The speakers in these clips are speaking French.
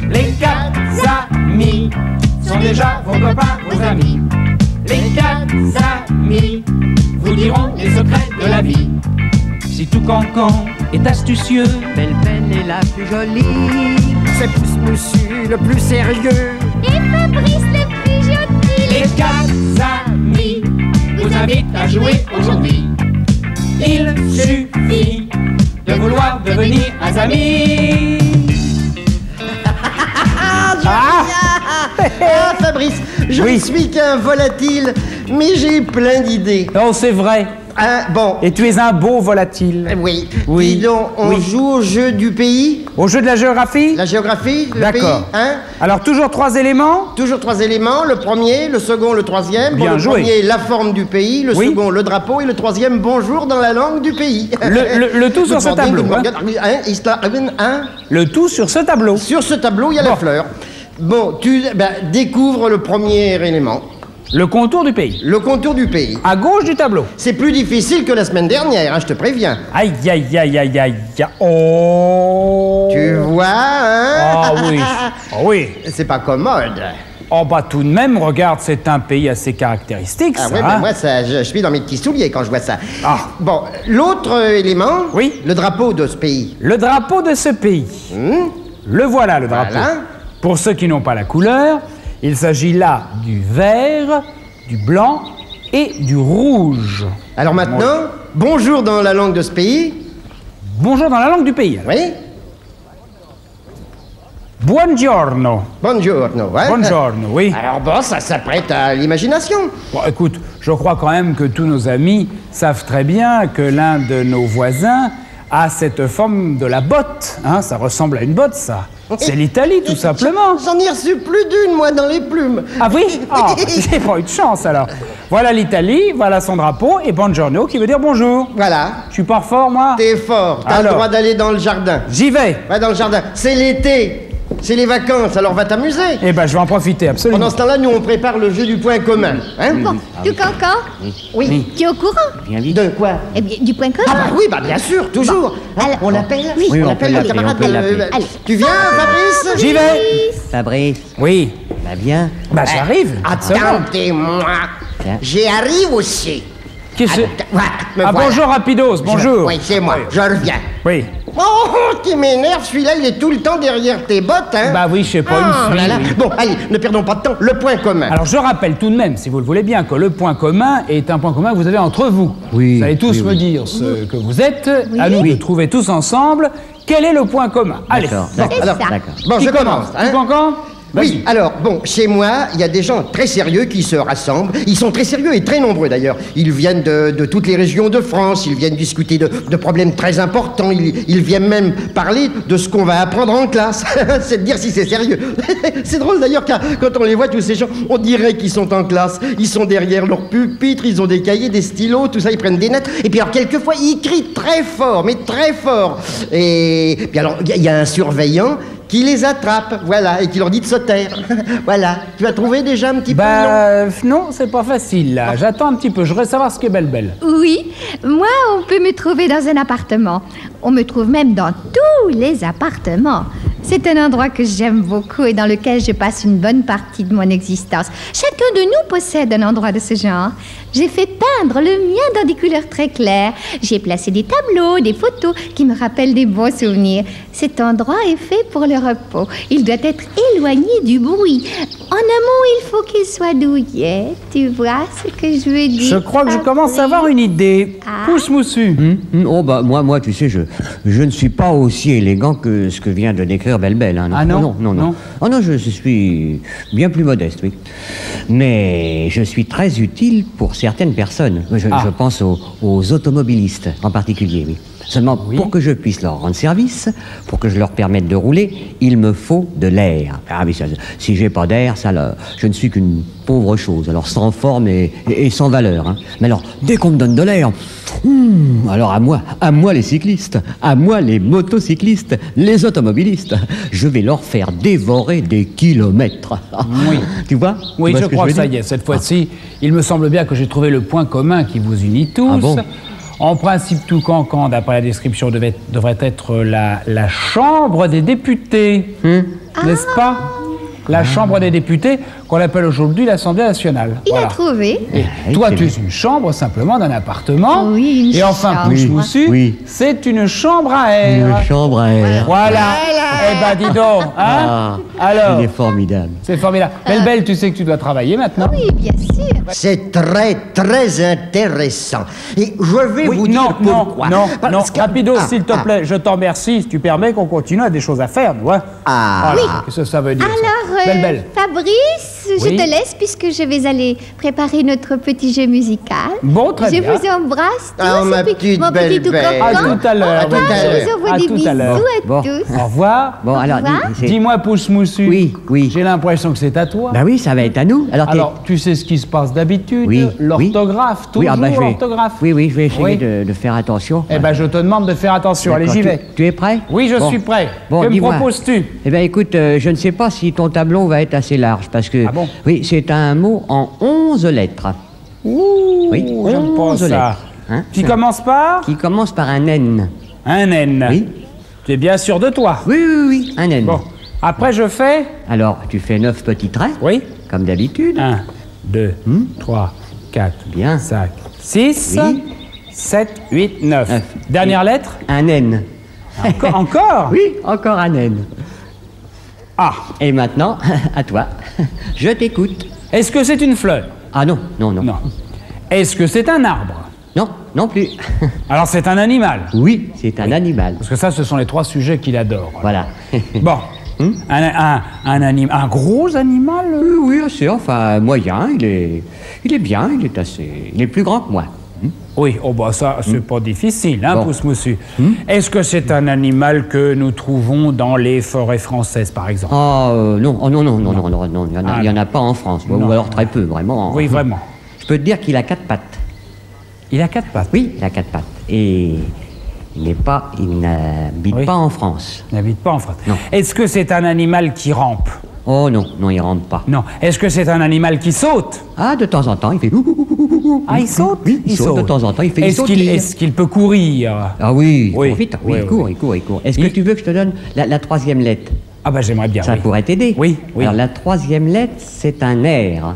Les quatre amis sont déjà vos copains, vos amis. Les quatre amis vous diront les secrets de la vie. Si tout cancan est astucieux, Belle-Belle est la plus jolie. C'est Pousse Moussu le plus sérieux. Et Fabrice le plus gentil. les quatre amis vous invitent à jouer aujourd'hui. Il suffit de vouloir devenir un ami. Ah, Fabrice, je ne suis qu'un volatile, mais j'ai plein d'idées. Non, c'est vrai. Ah, bon, Et tu es un beau volatile. oui. Oui. Dis donc, on Oui. joue au jeu du pays, Au jeu de la géographie? la géographie, le pays, D'accord. hein? Alors, toujours 3 éléments? Toujours 3 éléments, le premier, le second, le troisième. Bien le joué. premier, la forme du pays, le Oui. second, le drapeau, et le troisième, bonjour dans la langue du pays. Le tout sur ce Good morning, tableau, good hein. morning, hein, Isla, hein? Le tout sur ce tableau. Sur ce tableau, il y a la Bon. fleur. Bon, tu découvres le premier élément, Le contour du pays. le contour du pays. À gauche du tableau. C'est plus difficile que la semaine dernière, hein, je te préviens. Aïe, aïe, aïe, aïe, aïe. Oh. Tu vois, hein? Ah oui. Ah oui. C'est pas commode. Oh bah tout de même, regarde, c'est un pays assez caractéristique, Ah ça. ouais, hein. moi, ça, je suis dans mes petits souliers quand je vois ça. Ah. Bon, l'autre élément, Oui. le drapeau de ce pays. Le drapeau de ce pays. Le voilà, le drapeau. Voilà. Pour ceux qui n'ont pas la couleur, il s'agit là du vert, du blanc et du rouge. Alors maintenant, bonjour dans la langue de ce pays. Bonjour dans la langue du pays. Oui? Buongiorno. Buongiorno, ouais. Buongiorno, oui. Alors bon, ça s'apprête à l'imagination. Bon, écoute, je crois quand même que tous nos amis savent très bien que l'un de nos voisins a cette forme de la botte. Hein, ça ressemble à une botte, ça. C'est l'Italie, tout simplement. J'en ai reçu plus d'une, moi, dans les plumes. Ah oui? Ah, j'ai pas eu de chance, alors. Voilà l'Italie, voilà son drapeau, et buongiorno, qui veut dire bonjour. Voilà. Je suis pas fort, moi? T'es fort, t'as le Alors. droit d'aller dans le jardin. J'y vais. Va dans le jardin. C'est l'été, c'est les vacances, alors va t'amuser. Eh ben, je vais en profiter, absolument. Pendant ce temps-là, nous, on prépare le jeu du point commun. Hein? Bon, tout cancan, Oui. tu es au courant? De quoi? Eh bien, du point commun. Ah bah oui, bah bien sûr, toujours. Hein, alors- on l'appelle? Oui. on l'appelle le camarade. Allez. Tu viens, Fabrice? J'y vais. Fabrice, Oui. bah viens. Bah, j'arrive. absolument. Attendez-moi. Tiens. J'y arrive aussi. Qu'est-ce que... Ouais, me Ah, voilà. bonjour, Rapidos, bonjour. Oui, c'est moi, je reviens. Oui. Oh, qui m'énerve, celui-là, il est tout le temps derrière tes bottes, hein? Bah oui, je sais pas, il Ah, me suit, là, là. oui. Bon, allez, ne perdons pas de temps, le point commun. Alors, je rappelle tout de même, si vous le voulez bien, que le point commun est un point commun que vous avez entre vous. Oui, Vous allez tous oui, me oui. dire ce que vous êtes, à nous de trouver tous ensemble quel est le point commun. Allez. D'accord, Bon, d'accord, alors, d'accord. bon, Qui je commence. Qui cancan? Oui, alors, bon, chez moi, il y a des gens très sérieux qui se rassemblent. Ils sont très sérieux et très nombreux, d'ailleurs. Ils viennent de toutes les régions de France. Ils viennent discuter de problèmes très importants. Ils viennent même parler de ce qu'on va apprendre en classe. C'est de dire si c'est sérieux. C'est drôle, d'ailleurs, car quand on les voit, tous ces gens, on dirait qu'ils sont en classe. Ils sont derrière leur pupitre, ils ont des cahiers, des stylos, tout ça, ils prennent des notes. Et puis, alors, quelquefois, ils crient très fort, mais très fort. Et puis, alors, il y a un surveillant qui les attrape, voilà, et qui leur dit de se taire. Voilà. Tu as trouvé déjà un petit peu, non? Bah, non, c'est pas facile, là. J'attends un petit peu, je voudrais savoir ce qu'est Belle-Belle. Oui, moi, on peut me trouver dans un appartement. On me trouve même dans tous les appartements. C'est un endroit que j'aime beaucoup et dans lequel je passe une bonne partie de mon existence. Chacun de nous possède un endroit de ce genre. J'ai fait peindre le mien dans des couleurs très claires. J'ai placé des tableaux, des photos qui me rappellent des bons souvenirs. Cet endroit est fait pour le repos. Il doit être éloigné du bruit. En amont, il faut qu'il soit douillet. Tu vois ce que je veux dire? Je crois que je commence à avoir une idée. Ah. Pousse moussu. Oh bah moi tu sais, je ne suis pas aussi élégant que ce que vient de décrire Belle-Belle. Hein, Ah non? non, non, non. Non. Oh non, je suis bien plus modeste, oui. Mais je suis très utile pour certaines personnes. Je pense aux automobilistes en particulier, oui. Seulement, pour que je puisse leur rendre service, pour que je leur permette de rouler, il me faut de l'air. Ah oui, si j'ai pas d'air, je ne suis qu'une pauvre chose, alors sans forme et sans valeur. Hein. Mais alors, dès qu'on me donne de l'air, Alors à moi les cyclistes, à moi les motocyclistes, les automobilistes. Je vais leur faire dévorer des kilomètres. Oui. Tu vois? Oui, Tu vois je ce que crois veux que ça dire? y est, cette fois-ci, il me semble bien que j'ai trouvé le point commun qui vous unit tous. Ah bon? En principe, tout cancan, d'après la description, devrait être la Chambre des députés, n'est-ce pas? La Chambre des députés, qu'on appelle aujourd'hui l'Assemblée nationale. Il Voilà. a trouvé. Et Oui, toi, c'est tu es bien. une chambre simplement d'un appartement. Oui, une Et enfin, chambre. Pouche Moussu, Oui. c'est une chambre à air. Une chambre à air. Voilà. Eh ben, dis donc, hein? Ah, Alors, il est formidable. c'est formidable. Belle, tu sais que tu dois travailler maintenant. Oui, bien sûr. C'est très, très intéressant. Et je vais vous dire pourquoi. non, Parce que- rapido, Ah, s'il te plaît, je t'en remercie, si tu permets qu'on continue à des choses à faire, nous, hein. Ah. Voilà. Qu'est-ce que ça veut dire, ça? Alors, Belle. Fabrice, je Oui. te laisse puisque je vais aller préparer notre petit jeu musical. Bon, très je bien. vous embrasse tous. Oh, ma et puis, petite mon petit tout belle-belle. coquin. À tout à l'heure, Au revoir, belle-belle. je vous envoie À des tout à bisous l'heure. à Bon. tous. Au revoir. Bon, alors, revoir. dis-moi. Dis-moi, Pouce Moussu. Oui. J'ai l'impression que c'est à toi. Bah oui, ça va être à nous. Alors, Tu sais ce qui se passe d'habitude? Oui, L'orthographe, oui, toujours je vais- l'orthographe. Oui, je vais essayer Oui. de faire attention. Eh ben, je te demande de faire attention. Allez, D'accord. j'y vais. Tu es prêt? Oui, je Bon. suis prêt. Bon, que me dis-moi. proposes-tu? Eh bien, écoute, je ne sais pas si ton tableau va être assez large, parce que... Ah bon? Oui, c'est un mot en 11 lettres. Ouh, Oui, j'aime pas 11 ça. lettres. Hein? Qui commence par Qui commence par un N. un N. Oui. Tu es bien sûr de toi? Oui, un N. Bon. Après, je fais? Alors, tu fais 9 petits traits, Oui. comme d'habitude. 1, 2, 3, 4, Bien. 5, 6, Oui. 7, 8, 9. Neuf. Dernière lettre? Un N. Encore? Oui, encore un N. Ah. Et maintenant, à toi. Je t'écoute. Est-ce que c'est une fleur? Ah non. Non. Est-ce que c'est un arbre? Non, non plus. Alors c'est un animal. Oui, c'est un animal. Parce que ça, ce sont les 3 sujets qu'il adore. Voilà. Bon. Un gros animal? Oui, assez, enfin, moyen, il est bien, il est plus grand que moi. Oui, oh bah ça, c'est pas difficile, hein, Bon. Pouce Moussu. Est-ce que c'est un animal que nous trouvons dans les forêts françaises, par exemple? Non, il y en a pas en France, Non. ou alors très peu, vraiment. Oui, vraiment. Je peux te dire qu'il a 4 pattes. Il a 4 pattes. Oui, il a 4 pattes. Et il n'habite Oui. pas en France. Il n'habite pas en France. Non. Est-ce que c'est un animal qui rampe? Oh non, il rentre pas. Non. Est-ce que c'est un animal qui saute? Ah, de temps en temps, il fait... Ah, il saute? Oui, il saute de temps en temps, il fait une sautille. Est-ce qu'il peut courir? Ah oui, Oui. il court vite, Oui, il court. Est-ce que Il- tu veux que je te donne la 3e lettre? Ah bah j'aimerais bien, Ça oui. pourrait t'aider. Oui. Alors la 3e lettre, c'est un R.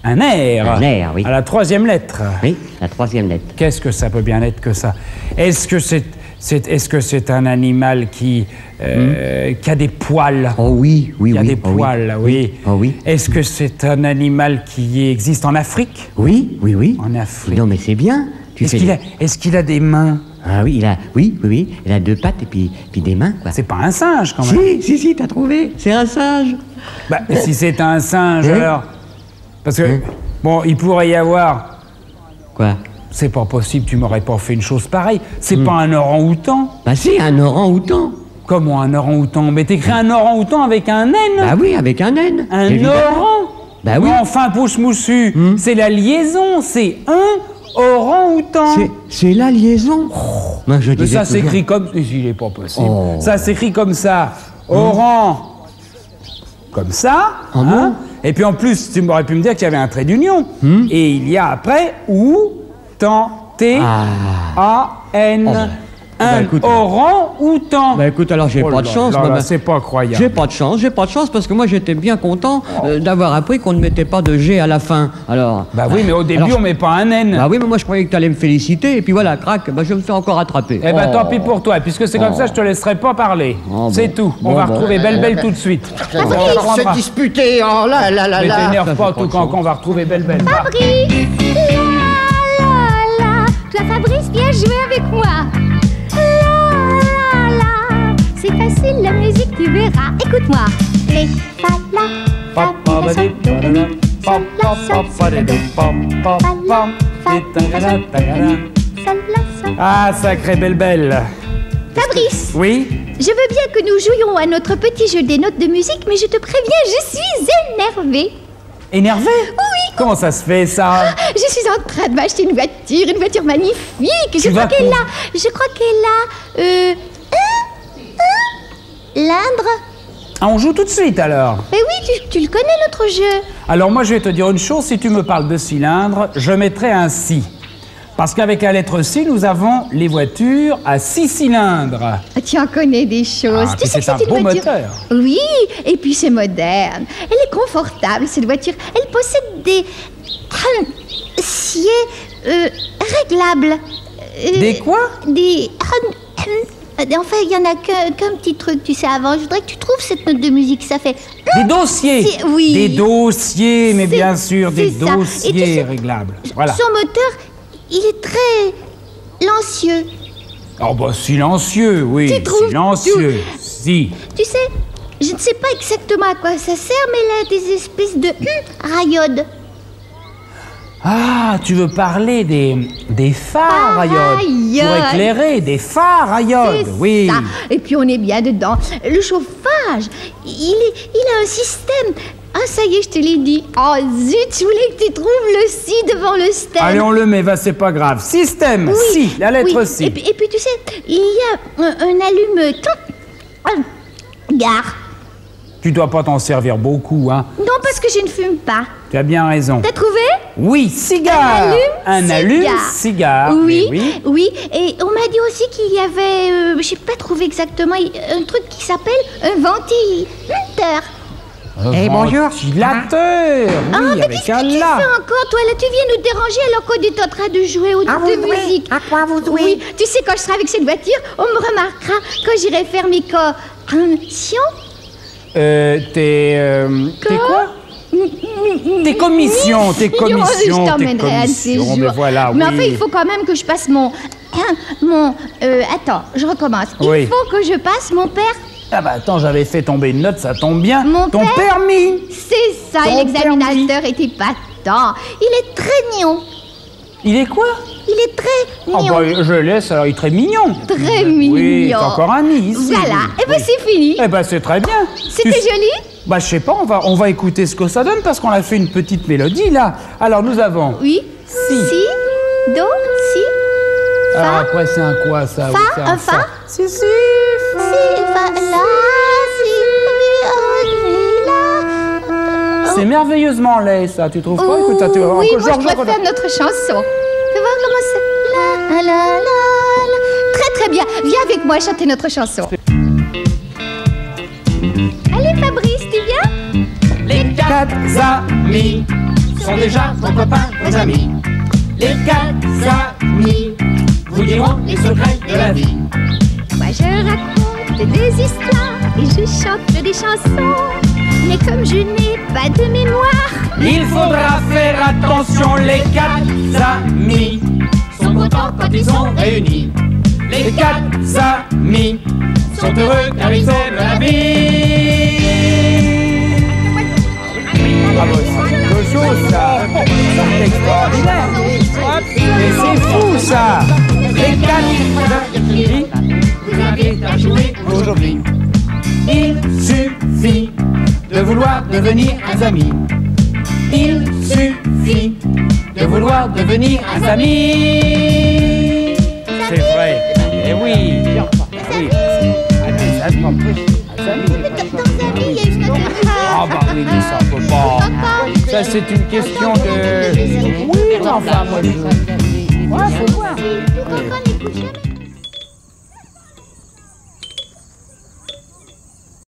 Un air? Un air, oui. À la 3e lettre? Oui, la 3e lettre. Qu'est-ce que ça peut bien être que ça? Est-ce que c'est un animal qui a des poils? Oh oui. Il y a des poils, oui. Oh oui. Est-ce que c'est un animal qui existe en Afrique? Oui. En Afrique. Non, mais c'est bien. Est-ce qu'il a des mains? Ah oui, il a 2 pattes et puis des mains, quoi. C'est pas un singe, quand même. Si, t'as trouvé. C'est un singe. Bah, si c'est un singe, Hein? alors... Parce que, bon, il pourrait y avoir... Quoi? C'est pas possible, tu m'aurais pas fait une chose pareille. C'est pas un orang-outan? Bah si, un orang-outan. Comment un orang-outan? Mais t'écris un orang-outan avec un N? Bah oui, avec un N. Un évidemment. orang? Bah oui. Mais enfin, Pouce Moussu, c'est la liaison, c'est un orang-outan. C'est la liaison. Moi, je Mais disais ça toujours- s'écrit comme... Il est pas possible. Oh. Ça s'écrit comme ça. Orang. Comme ça. Ah bon? Et puis en plus, tu m'aurais pu me dire qu'il y avait un trait d'union. Et il y a après ou, tant, T, A, N. Oh, bah. Un Bah, écoute, orang-outan. Bah écoute, alors j'ai Oh pas de là chance. là moi, là, bah, c'est pas croyable. J'ai pas de chance parce que moi j'étais bien content d'avoir appris qu'on ne mettait pas de G à la fin. Alors. Bah oui, mais au début, alors, on met pas un N. Bah oui, mais moi je croyais que tu allais me féliciter et puis voilà, crac, bah je me fais encore attraper. Eh ben Oh. tant pis pour toi, puisque c'est comme ça, je te laisserai pas parler. Oh, C'est bon. tout. On Bon, va bon. retrouver Belle tout de suite. On va se disputer, oh là là là Mais là. t'énerve Ça, pas, c'est pas tout de cancan, on va retrouver Belle. Va. Fabrice, la. Toi, Fabrice, viens jouer avec moi. La. C'est facile, la musique, tu verras. Écoute-moi. Les, fa, la, fa, la, sol, do, ré, mi, sol, la, sol, sol, do, fa, la, fa, la, sol, do, ré, mi, sol, la, sol. Ah, sacré Belle. Fabrice, Oui? je veux bien que nous jouions à notre petit jeu des notes de musique, mais je te préviens, je suis énervée. Énervé? Oui. Comment ça se fait, ça? Je suis en train de m'acheter une voiture magnifique. Je crois qu'elle a... L'Indre. Ah, on joue tout de suite, alors? Mais oui, tu le connais, notre jeu. Alors, moi, je vais te dire une chose. Si tu me parles de cylindre, je mettrai un si. Parce qu'avec la lettre si, nous avons les voitures à 6 cylindres. Tu en connais des choses. Ah, tu sais que c'est un beau moteur. Oui, et puis c'est moderne. Elle est confortable, cette voiture. Elle possède des sièges réglables. Des quoi? Des... Enfin, il y en a qu'un petit truc, tu sais, avant. Je voudrais que tu trouves cette note de musique, ça fait... Des dossiers. Oui. Des dossiers, mais bien sûr, des dossiers tu sais, réglables. Voilà. Son moteur, il est très lancieux. Oh, bah, silencieux, oui. Tu trouves silencieux, si. Tu sais, je ne sais pas exactement à quoi ça sert, mais elle a des espèces de rayodes. Ah, tu veux parler des phares à iode. Pour iode. éclairer, des phares à iode, C'est oui. ça. Et puis on est bien dedans. Le chauffage, il a un système. Ah, ça y est, je te l'ai dit. Oh, zut, je voulais que tu trouves le si devant le stem. Allez, on le met, c'est pas grave. Système, si, la lettre si. Et puis, tu sais, il y a un allume-temps. Gare. Tu dois pas t'en servir beaucoup, hein. Non, parce que je ne fume pas. Tu as bien raison. T'as trouvé? Oui, cigare. Un allume-cigare. Oui, mais oui. Et on m'a dit aussi qu'il y avait, j'ai pas trouvé exactement, un truc qui s'appelle un ventilateur. Eh, bonjour. Ventilateur. Ah, Oui, mais avec qu'est-ce que un tu là. fais encore, toi? Là, tu viens nous déranger alors qu'on est en train de jouer au de musique. À quoi vous jouez? Oui, tu sais, quand je serai avec cette voiture, on me remarquera quand j'irai faire mes corrections. T'es quoi? Tes commissions, Je t'emmènerai un de ces jours. Mais voilà, Mais oui. enfin, il faut quand même que je passe attends, je recommence. Oui. Il faut que je passe mon père. Ah bah attends, j'avais fait tomber une note, ça tombe bien. Ton père, permis. C'est ça, Ton l'examinateur était patent. Il est très mignon. Il est quoi? Il est très Ah mignon. bah je laisse, alors il est très mignon. Très mignon. Oui, c'est encore un nid ici. Voilà, et ben Oui. c'est fini. Eh ben c'est très bien. C'était joli? Bah je sais pas, on va écouter ce que ça donne parce qu'on a fait une petite mélodie là. Alors nous avons... Oui. Si. Do, si. Alors Fa. après c'est un quoi ça? Fa, Oui, c'est un fa. Si, si. Si, fa, la, si, la. C'est merveilleusement laid ça, tu trouves pas? Écoute, ça, tu vas voir Oui, encore moi je Georges, préfère notre chanson. Tu vois comment c'est? La, la, la, la. Très très bien. Viens avec moi chanter notre chanson. Allez Fabrice, tu viens? Les quatre amis sont déjà vos copains, vos amis. Les quatre amis vous diront les secrets de la vie. Moi je raconte des histoires et je chante des chansons. Mais comme je n'ai pas de mémoire, Il faudra faire attention, les quatre amis sont contents quand ils sont réunis. Les quatre amis sont heureux car ils aiment la vie. Ah bah c'est quelque chose ça. C'est extraordinaire. Mais c'est fou ça. Les quatre amis vous invitent à jouer aujourd'hui. Il suffit de vouloir devenir un ami. Il suffit de vouloir devenir un ami. C'est vrai. Eh oui. Oui. Allez, ça demande plus. dans un il y a une autre. Ah bah oui, mais ça peut pas. Ça c'est une question de... Oui, mais enfin moi je... Ouais, faut voir. Pourquoi on n'écoute jamais?